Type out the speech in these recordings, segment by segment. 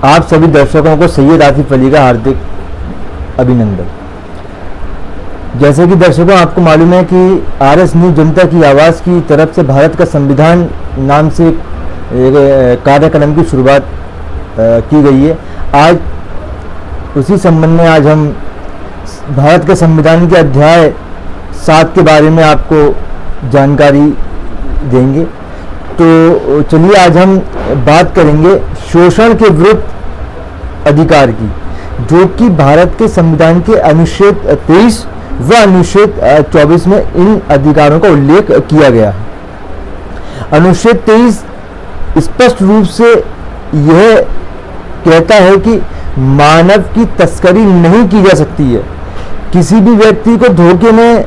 आप सभी दर्शकों को सैयद आसिफ अली का हार्दिक अभिनंदन। जैसे कि दर्शकों आपको मालूम है कि RS न्यूज़ जनता की आवाज़ की तरफ से भारत का संविधान नाम से कार्यक्रम की शुरुआत की गई है। आज उसी संबंध में आज हम भारत के संविधान के अध्याय 7 के बारे में आपको जानकारी देंगे। तो चलिए आज हम बात करेंगे शोषण के विरुद्ध अधिकार की, जो कि भारत के संविधान के अनुच्छेद 23 व अनुच्छेद 24 में इन अधिकारों का उल्लेख किया गया है। अनुच्छेद 23 स्पष्ट रूप से यह कहता है कि मानव की तस्करी नहीं की जा सकती है। किसी भी व्यक्ति को धोखे में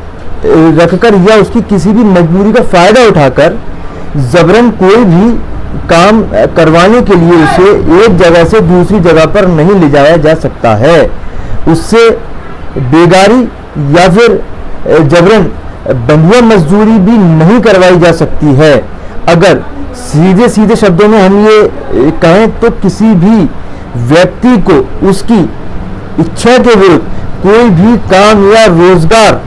रखकर या उसकी किसी भी मजबूरी का फायदा उठाकर जबरन कोई भी काम करवाने के लिए उसे एक जगह से दूसरी जगह पर नहीं ले जाया जा सकता है। उससे बेगारी या फिर जबरन बंधुआ मजदूरी भी नहीं करवाई जा सकती है। अगर सीधे सीधे शब्दों में हम ये कहें तो किसी भी व्यक्ति को उसकी इच्छा के विरुद्ध कोई भी काम या रोजगार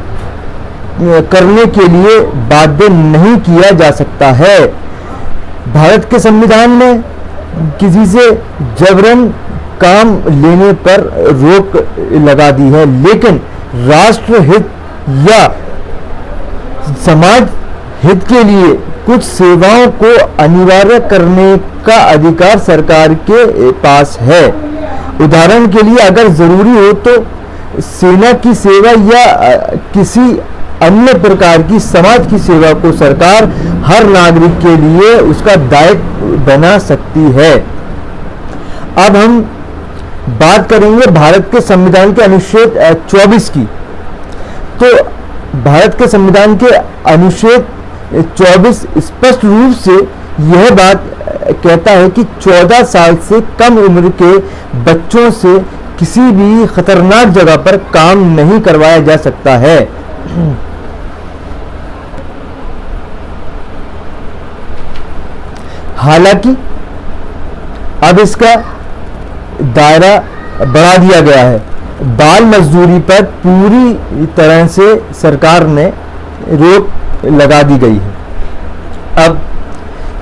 करने के लिए बाध्य नहीं किया जा सकता है। भारत के संविधान में किसी से जबरन काम लेने पर रोक लगा दी है, लेकिन राष्ट्र हित या समाज हित के लिए कुछ सेवाओं को अनिवार्य करने का अधिकार सरकार के पास है। उदाहरण के लिए अगर जरूरी हो तो सेना की सेवा या किसी अन्य प्रकार की समाज की सेवा को सरकार हर नागरिक के लिए उसका दायित्व बना सकती है। अब हम बात करेंगे भारत के संविधान के अनुच्छेद 24 की। तो भारत के संविधान के अनुच्छेद 24 स्पष्ट रूप से यह बात कहता है कि 14 साल से कम उम्र के बच्चों से किसी भी खतरनाक जगह पर काम नहीं करवाया जा सकता है। हालांकि अब इसका दायरा बढ़ा दिया गया है। बाल मजदूरी पर पूरी तरह से सरकार ने रोक लगा दी गई है। अब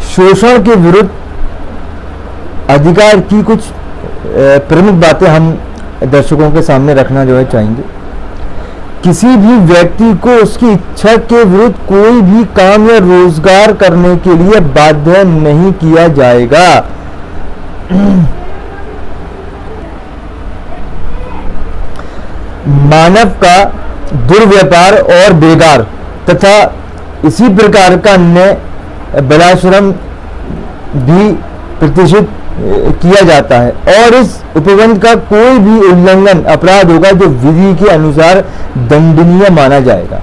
शोषण के विरुद्ध अधिकार की कुछ प्रमुख बातें हम दर्शकों के सामने रखना जो है चाहेंगे। किसी भी व्यक्ति को उसकी इच्छा के विरुद्ध कोई भी काम या रोजगार करने के लिए बाध्य नहीं किया जाएगा। मानव का दुर्व्यापार और बेगार तथा इसी प्रकार का अन्य बलाश्रम भी प्रतिष्ठित किया जाता है और इस उपबंध का कोई भी उल्लंघन अपराध होगा जो विधि के अनुसार दंडनीय माना जाएगा।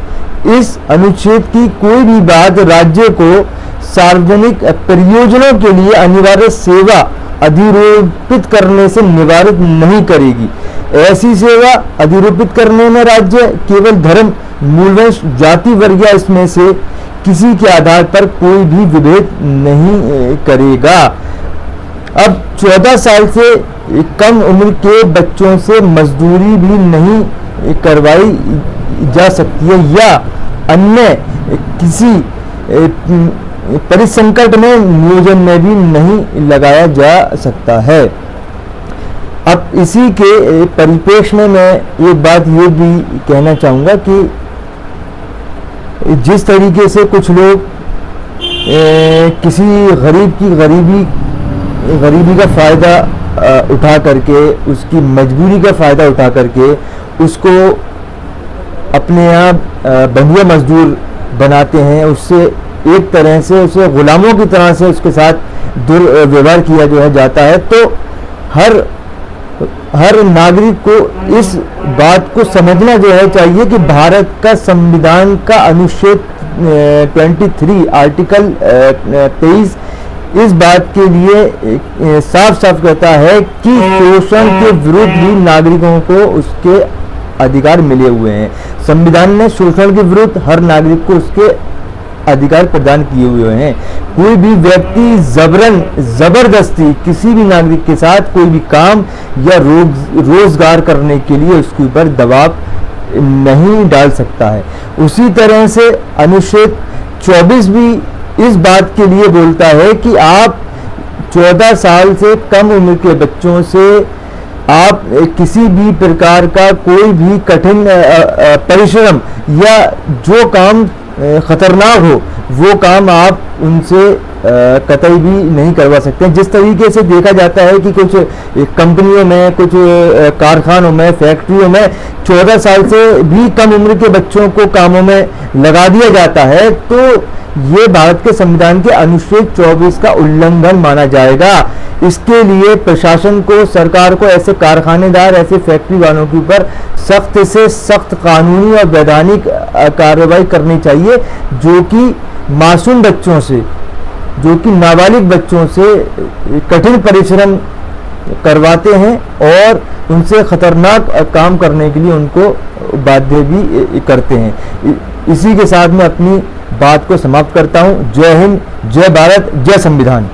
इस अनुच्छेद की कोई भी बात राज्य को सार्वजनिक प्रयोजनों के लिए अनिवार्य सेवा अधिरोपित करने से निवारित नहीं करेगी। ऐसी सेवा अधिरोपित करने में राज्य केवल धर्म, मूलवंश, जाति, वर्ग या इसमें से किसी के आधार पर कोई भी विभेद नहीं करेगा। अब 14 साल से कम उम्र के बच्चों से मजदूरी भी नहीं करवाई जा सकती है या अन्य किसी परिसंकट में नियोजन में भी नहीं लगाया जा सकता है। अब इसी के परिप्रेक्ष्य में मैं एक बात ये भी कहना चाहूँगा कि जिस तरीके से कुछ लोग किसी गरीब की गरीबी का फ़ायदा उठा करके, उसकी मजबूरी का फ़ायदा उठा करके उसको अपने यहाँ बंधुआ मजदूर बनाते हैं, उससे एक तरह से उसे गुलामों की तरह से उसके साथ दुर्व्यवहार किया जो है जाता है। तो हर नागरिक को इस बात को समझना जो है चाहिए कि भारत का संविधान का अनुच्छेद 23 आर्टिकल 23 इस बात के लिए साफ साफ कहता है कि शोषण के विरुद्ध भी नागरिकों को उसके अधिकार मिले हुए हैं। संविधान ने शोषण के विरुद्ध हर नागरिक को उसके अधिकार प्रदान किए हुए हैं। कोई भी व्यक्ति जबरदस्ती किसी भी नागरिक के साथ कोई भी काम या रोजगार करने के लिए उसके ऊपर दबाव नहीं डाल सकता है। उसी तरह से अनुच्छेद 24 भी इस बात के लिए बोलता है कि आप 14 साल से कम उम्र के बच्चों से आप किसी भी प्रकार का कोई भी कठिन परिश्रम या जो काम खतरनाक हो वो काम आप उनसे कतई भी नहीं करवा सकते। जिस तरीके से देखा जाता है कि कुछ कंपनियों में, कुछ कारखानों में, फैक्ट्रियों में 14 साल से भी कम उम्र के बच्चों को कामों में लगा दिया जाता है, तो ये भारत के संविधान के अनुच्छेद 24 का उल्लंघन माना जाएगा। इसके लिए प्रशासन को, सरकार को ऐसे कारखानेदार, ऐसे फैक्ट्री वालों के ऊपर सख्त से सख्त कानूनी और वैधानिक कार्रवाई करनी चाहिए, जो कि मासूम बच्चों से, जो कि नाबालिग बच्चों से कठिन परिश्रम करवाते हैं और उनसे खतरनाक काम करने के लिए उनको बाध्य भी करते हैं। इसी के साथ मैं अपनी बात को समाप्त करता हूं। जय हिंद, जय भारत, जय संविधान।